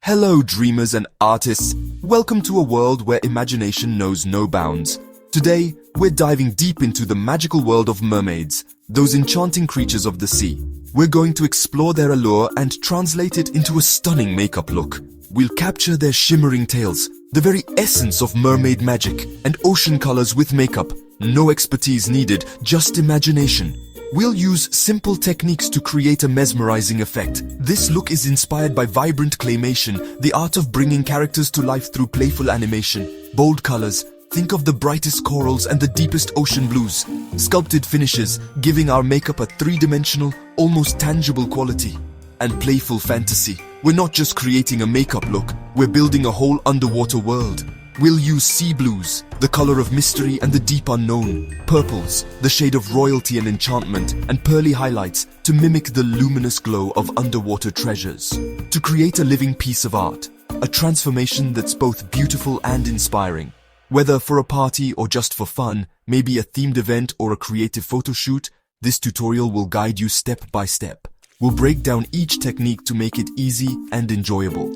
Hello dreamers and artists, welcome to a world where imagination knows no bounds. Today, we're diving deep into the magical world of mermaids, those enchanting creatures of the sea. We're going to explore their allure and translate it into a stunning makeup look. We'll capture their shimmering tails, the very essence of mermaid magic, and ocean colors with makeup. No expertise needed, just imagination. We'll use simple techniques to create a mesmerizing effect. This look is inspired by vibrant claymation, the art of bringing characters to life through playful animation. Bold colors, think of the brightest corals and the deepest ocean blues. Sculpted finishes, giving our makeup a three-dimensional, almost tangible quality. And playful fantasy. We're not just creating a makeup look, we're building a whole underwater world. We'll use sea blues, the color of mystery and the deep unknown, purples, the shade of royalty and enchantment, and pearly highlights to mimic the luminous glow of underwater treasures. To create a living piece of art, a transformation that's both beautiful and inspiring. Whether for a party or just for fun, maybe a themed event or a creative photo shoot, this tutorial will guide you step by step. We'll break down each technique to make it easy and enjoyable.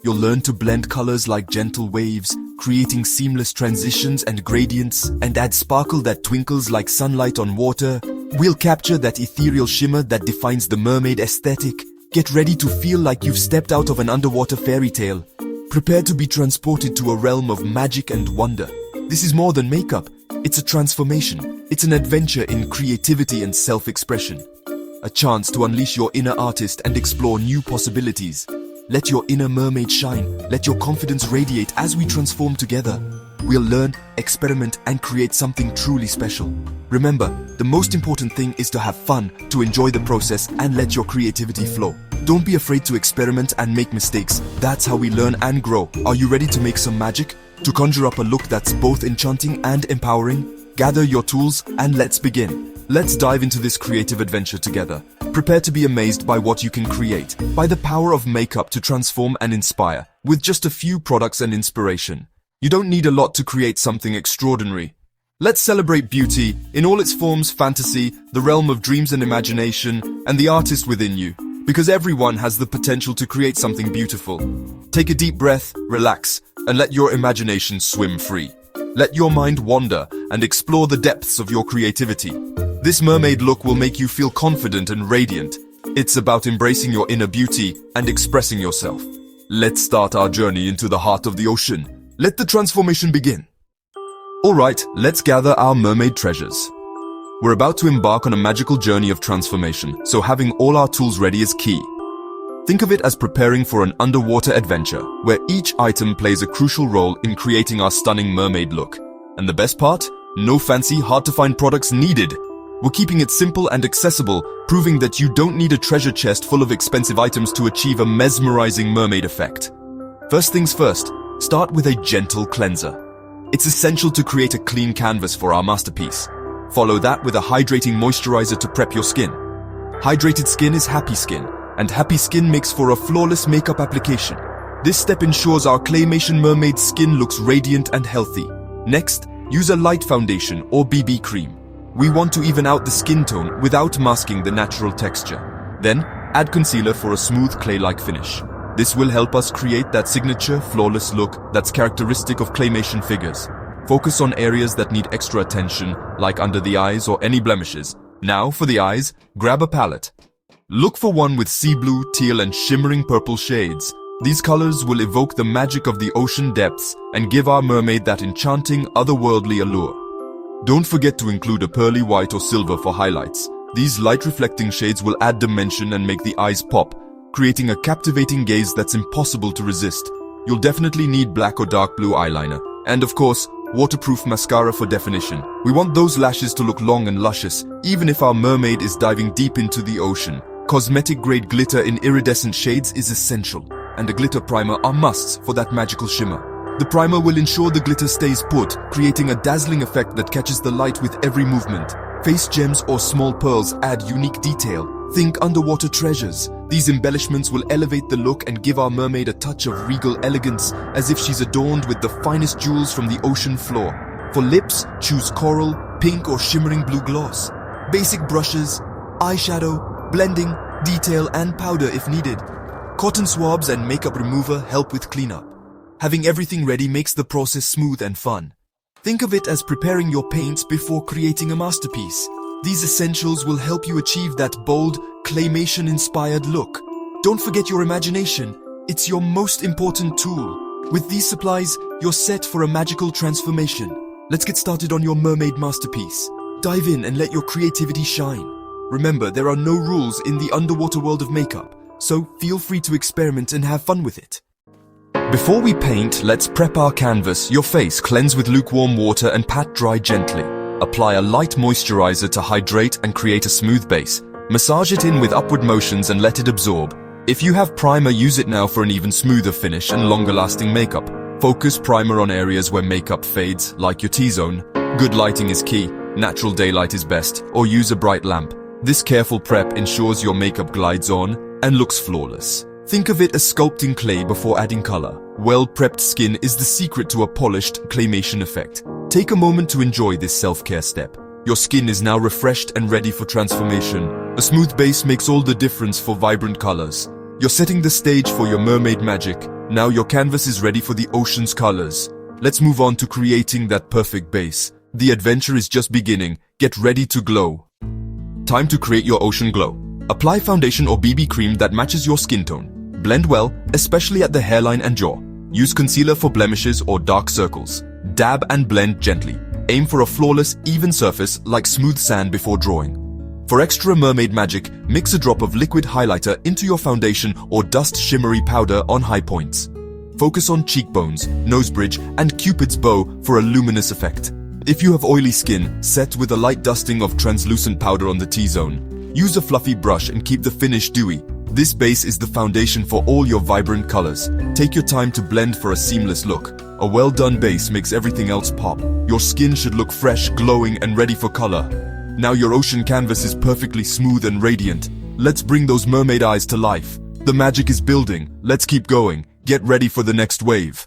You'll learn to blend colors like gentle waves, creating seamless transitions and gradients, and add sparkle that twinkles like sunlight on water. We'll capture that ethereal shimmer that defines the mermaid aesthetic. Get ready to feel like you've stepped out of an underwater fairy tale. Prepare to be transported to a realm of magic and wonder. This is more than makeup. It's a transformation. It's an adventure in creativity and self-expression. A chance to unleash your inner artist and explore new possibilities. Let your inner mermaid shine. Let your confidence radiate as we transform together. We'll learn, experiment, and create something truly special. Remember, the most important thing is to have fun, to enjoy the process, and let your creativity flow. Don't be afraid to experiment and make mistakes. That's how we learn and grow. Are you ready to make some magic? To conjure up a look that's both enchanting and empowering? Gather your tools and let's begin. Let's dive into this creative adventure together. Prepare to be amazed by what you can create, by the power of makeup to transform and inspire, with just a few products and inspiration. You don't need a lot to create something extraordinary. Let's celebrate beauty in all its forms, fantasy, the realm of dreams and imagination, and the artist within you, because everyone has the potential to create something beautiful. Take a deep breath, relax, and let your imagination swim free. Let your mind wander and explore the depths of your creativity. This mermaid look will make you feel confident and radiant. It's about embracing your inner beauty and expressing yourself. Let's start our journey into the heart of the ocean. Let the transformation begin. Alright, let's gather our mermaid treasures. We're about to embark on a magical journey of transformation, so having all our tools ready is key. Think of it as preparing for an underwater adventure, where each item plays a crucial role in creating our stunning mermaid look. And the best part? No fancy, hard-to-find products needed. We're keeping it simple and accessible, proving that you don't need a treasure chest full of expensive items to achieve a mesmerizing mermaid effect. First things first, start with a gentle cleanser. It's essential to create a clean canvas for our masterpiece. Follow that with a hydrating moisturizer to prep your skin. Hydrated skin is happy skin, and happy skin makes for a flawless makeup application. This step ensures our claymation mermaid skin looks radiant and healthy. Next, use a light foundation or BB cream. We want to even out the skin tone without masking the natural texture. Then, add concealer for a smooth clay-like finish. This will help us create that signature, flawless look that's characteristic of claymation figures. Focus on areas that need extra attention, like under the eyes or any blemishes. Now, for the eyes, grab a palette. Look for one with sea blue, teal, and shimmering purple shades. These colors will evoke the magic of the ocean depths and give our mermaid that enchanting, otherworldly allure. Don't forget to include a pearly white or silver for highlights. These light-reflecting shades will add dimension and make the eyes pop, creating a captivating gaze that's impossible to resist. You'll definitely need black or dark blue eyeliner. And of course, waterproof mascara for definition. We want those lashes to look long and luscious, even if our mermaid is diving deep into the ocean. Cosmetic-grade glitter in iridescent shades is essential, and a glitter primer are musts for that magical shimmer. The primer will ensure the glitter stays put, creating a dazzling effect that catches the light with every movement. Face gems or small pearls add unique detail. Think underwater treasures. These embellishments will elevate the look and give our mermaid a touch of regal elegance, as if she's adorned with the finest jewels from the ocean floor. For lips, choose coral, pink or shimmering blue gloss. Basic brushes, eyeshadow, blending, detail and powder if needed. Cotton swabs and makeup remover help with cleanup. Having everything ready makes the process smooth and fun. Think of it as preparing your paints before creating a masterpiece. These essentials will help you achieve that bold, claymation-inspired look. Don't forget your imagination. It's your most important tool. With these supplies, you're set for a magical transformation. Let's get started on your mermaid masterpiece. Dive in and let your creativity shine. Remember, there are no rules in the underwater world of makeup, so feel free to experiment and have fun with it. Before we paint, let's prep our canvas. Your face, cleanse with lukewarm water and pat dry gently. Apply a light moisturizer to hydrate and create a smooth base. Massage it in with upward motions and let it absorb. If you have primer, use it now for an even smoother finish and longer lasting makeup. Focus primer on areas where makeup fades, like your T-zone. Good lighting is key. Natural daylight is best, or use a bright lamp. This careful prep ensures your makeup glides on and looks flawless. Think of it as sculpting clay before adding color. Well-prepped skin is the secret to a polished claymation effect. Take a moment to enjoy this self-care step. Your skin is now refreshed and ready for transformation. A smooth base makes all the difference for vibrant colors. You're setting the stage for your mermaid magic. Now your canvas is ready for the ocean's colors. Let's move on to creating that perfect base. The adventure is just beginning. Get ready to glow. Time to create your ocean glow. Apply foundation or BB cream that matches your skin tone. Blend well, especially at the hairline and jaw. Use concealer for blemishes or dark circles. Dab and blend gently. Aim for a flawless, even surface like smooth sand before drawing. For extra mermaid magic, mix a drop of liquid highlighter into your foundation or dust shimmery powder on high points. Focus on cheekbones, nose bridge, and Cupid's bow for a luminous effect. If you have oily skin, set with a light dusting of translucent powder on the T-zone. Use a fluffy brush and keep the finish dewy. This base is the foundation for all your vibrant colors. Take your time to blend for a seamless look. A well-done base makes everything else pop. Your skin should look fresh, glowing, and ready for color. Now your ocean canvas is perfectly smooth and radiant. Let's bring those mermaid eyes to life. The magic is building. Let's keep going. Get ready for the next wave.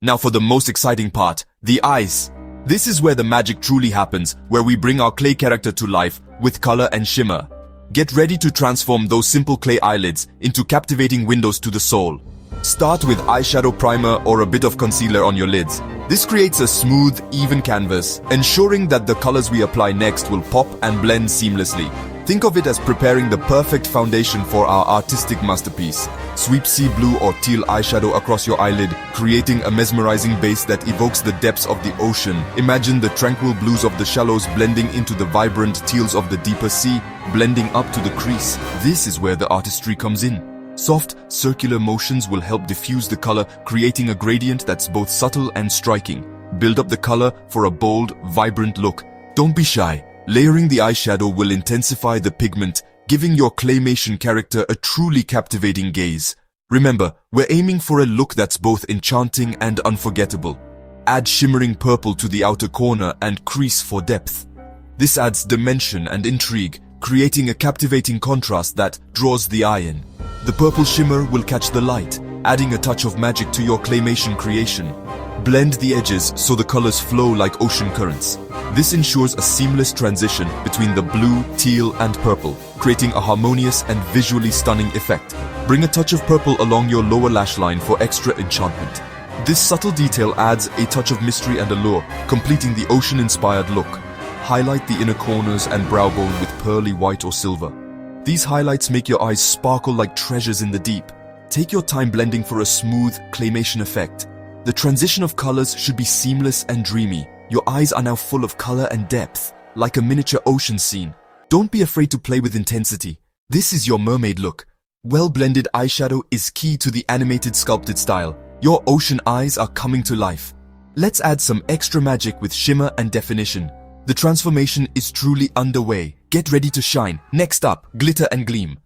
Now for the most exciting part, the eyes. This is where the magic truly happens, where we bring our clay character to life with color and shimmer. Get ready to transform those simple clay eyelids into captivating windows to the soul. Start with eyeshadow primer or a bit of concealer on your lids. This creates a smooth, even canvas, ensuring that the colors we apply next will pop and blend seamlessly. Think of it as preparing the perfect foundation for our artistic masterpiece. Sweep sea blue or teal eyeshadow across your eyelid, creating a mesmerizing base that evokes the depths of the ocean. Imagine the tranquil blues of the shallows blending into the vibrant teals of the deeper sea, blending up to the crease. This is where the artistry comes in. Soft, circular motions will help diffuse the color, creating a gradient that's both subtle and striking. Build up the color for a bold, vibrant look. Don't be shy. Layering the eyeshadow will intensify the pigment, giving your claymation character a truly captivating gaze. Remember, we're aiming for a look that's both enchanting and unforgettable. Add shimmering purple to the outer corner and crease for depth. This adds dimension and intrigue, creating a captivating contrast that draws the eye in. The purple shimmer will catch the light, adding a touch of magic to your claymation creation. Blend the edges so the colors flow like ocean currents. This ensures a seamless transition between the blue, teal, and purple, creating a harmonious and visually stunning effect. Bring a touch of purple along your lower lash line for extra enchantment. This subtle detail adds a touch of mystery and allure, completing the ocean-inspired look. Highlight the inner corners and brow bone with pearly white or silver. These highlights make your eyes sparkle like treasures in the deep. Take your time blending for a smooth claymation effect. The transition of colors should be seamless and dreamy. Your eyes are now full of color and depth, like a miniature ocean scene. Don't be afraid to play with intensity. This is your mermaid look. Well-blended eyeshadow is key to the animated sculpted style. Your ocean eyes are coming to life. Let's add some extra magic with shimmer and definition. The transformation is truly underway. Get ready to shine. Next up, glitter and gleam.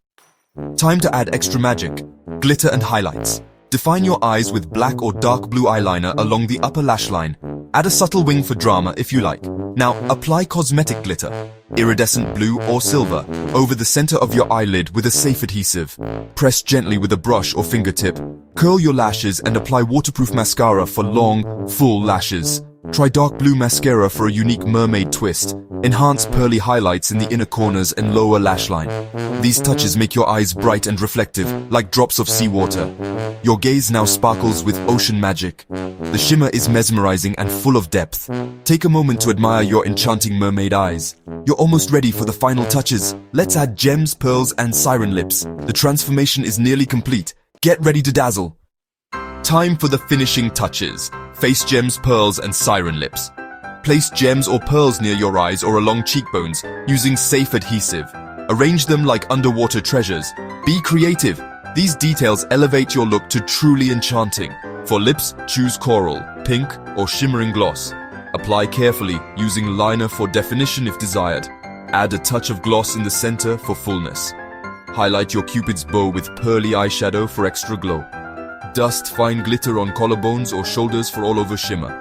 Time to add extra magic. Glitter and highlights. Define your eyes with black or dark blue eyeliner along the upper lash line. Add a subtle wing for drama if you like. Now, apply cosmetic glitter, iridescent blue or silver, over the center of your eyelid with a safe adhesive. Press gently with a brush or fingertip. Curl your lashes and apply waterproof mascara for long, full lashes. Try dark blue mascara for a unique mermaid twist. Enhance pearly highlights in the inner corners and lower lash line. These touches make your eyes bright and reflective, like drops of seawater. Your gaze now sparkles with ocean magic. The shimmer is mesmerizing and full of depth. Take a moment to admire your enchanting mermaid eyes. You're almost ready for the final touches. Let's add gems, pearls, and siren lips. The transformation is nearly complete. Get ready to dazzle. Time for the finishing touches. Face gems, pearls, and siren lips. Place gems or pearls near your eyes or along cheekbones using safe adhesive. Arrange them like underwater treasures. Be creative. These details elevate your look to truly enchanting. For lips, choose coral, pink, or shimmering gloss. Apply carefully, using liner for definition if desired. Add a touch of gloss in the center for fullness. Highlight your cupid's bow with pearly eyeshadow for extra glow. Dust fine glitter on collarbones or shoulders for all-over shimmer.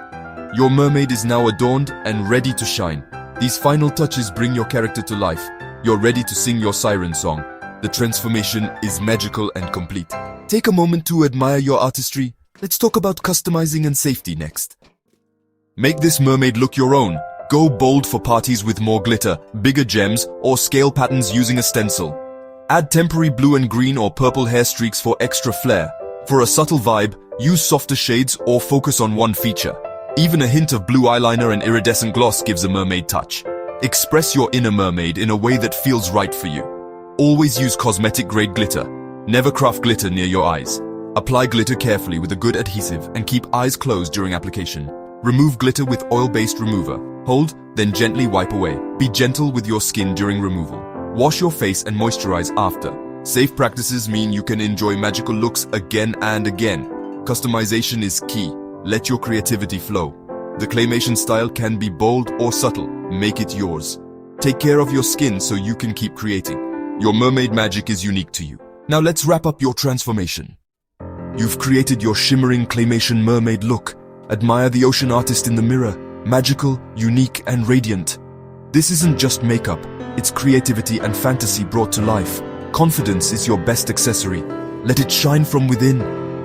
Your mermaid is now adorned and ready to shine. These final touches bring your character to life. You're ready to sing your siren song. The transformation is magical and complete. Take a moment to admire your artistry. Let's talk about customizing and safety next. Make this mermaid look your own. Go bold for parties with more glitter, bigger gems, or scale patterns using a stencil. Add temporary blue and green or purple hair streaks for extra flair. For a subtle vibe, use softer shades or focus on one feature. Even a hint of blue eyeliner and iridescent gloss gives a mermaid touch. Express your inner mermaid in a way that feels right for you. Always use cosmetic-grade glitter. Never craft glitter near your eyes. Apply glitter carefully with a good adhesive and keep eyes closed during application. Remove glitter with oil-based remover. Hold, then gently wipe away. Be gentle with your skin during removal. Wash your face and moisturize after. Safe practices mean you can enjoy magical looks again and again. Customization is key. Let your creativity flow. The claymation style can be bold or subtle. Make it yours. Take care of your skin so you can keep creating. Your mermaid magic is unique to you. Now let's wrap up your transformation. You've created your shimmering claymation mermaid look. Admire the ocean artist in the mirror. Magical, unique, and radiant. This isn't just makeup. It's creativity and fantasy brought to life. Confidence is your best accessory. Let it shine from within.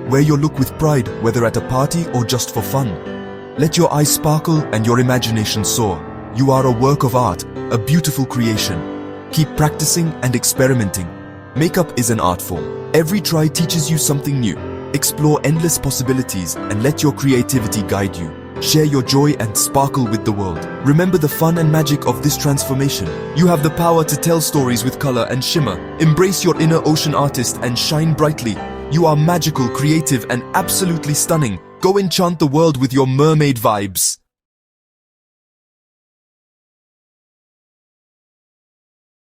Wear your look with pride, whether at a party or just for fun. Let your eyes sparkle and your imagination soar. You are a work of art, a beautiful creation. Keep practicing and experimenting. Makeup is an art form. Every try teaches you something new. Explore endless possibilities and let your creativity guide you. Share your joy and sparkle with the world. Remember the fun and magic of this transformation. You have the power to tell stories with color and shimmer. Embrace your inner ocean artist and shine brightly. You are magical, creative, and absolutely stunning. Go enchant the world with your mermaid vibes.